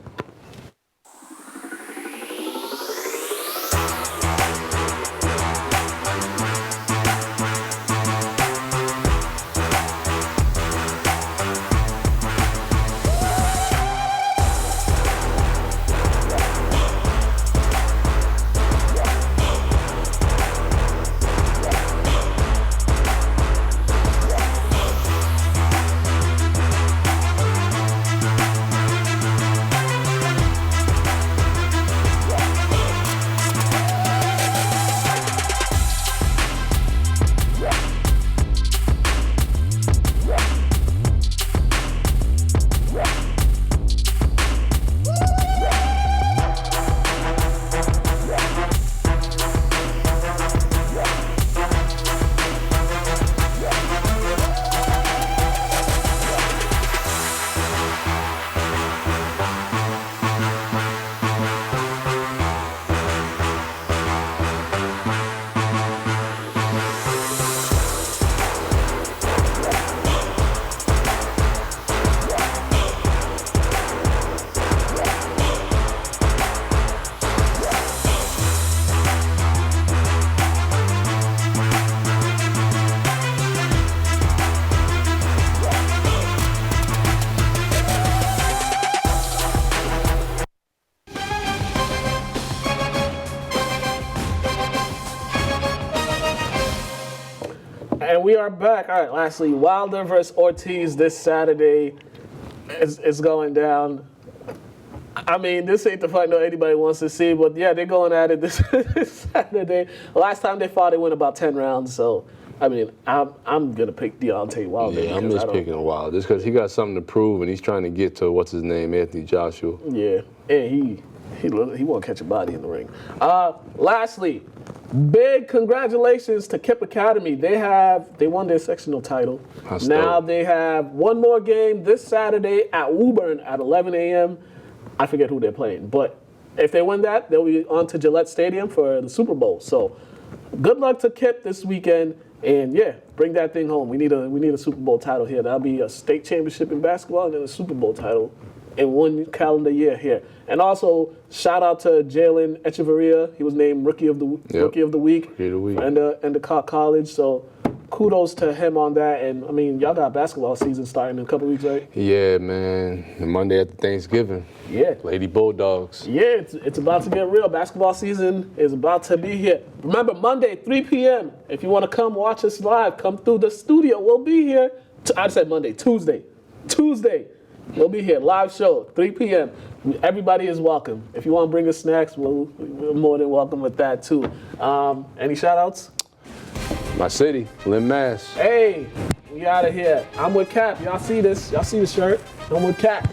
S1: And we are back. All right, lastly, Wilder versus Ortiz this Saturday is going down. I mean, this ain't the fight anybody wants to see, but yeah, they're going at it this Saturday. Last time they fought, they went about 10 rounds, so I mean, I'm gonna pick Deontay Wilder.
S2: Yeah, I'm just picking Wilder just because he got something to prove and he's trying to get to what's his name, Anthony Joshua.
S1: Yeah, and he won't catch a body in the ring. Lastly, big congratulations to Kip Academy. They won their sectional title. Now they have one more game this Saturday at Woburn at 11 a.m. I forget who they're playing, but if they win that, they'll be on to Gillette Stadium for the Super Bowl. So good luck to Kip this weekend, and yeah, bring that thing home. We need a Super Bowl title here. That'll be a state championship in basketball and then a Super Bowl title in one calendar year here. And also shout out to Jalen Echeverria. He was named Rookie of the Week in the college. So kudos to him on that. And I mean, y'all got basketball season starting in a couple weeks, right?
S2: Yeah, man. The Monday after Thanksgiving.
S1: Yeah.
S2: Lady Bulldogs.
S1: Yeah, it's about to get real. Basketball season is about to be here. Remember, Monday, 3 p.m. If you want to come watch us live, come through the studio. We'll be here. I said Monday, Tuesday. We'll be here. Live show, 3 p.m. Everybody is welcome. If you want to bring us snacks, we're more than welcome with that, too. Any shout-outs?
S2: My city, Lynn, Mass.
S1: Hey, we out of here. I'm with Cap. Y'all see this? Y'all see the shirt? I'm with Cap.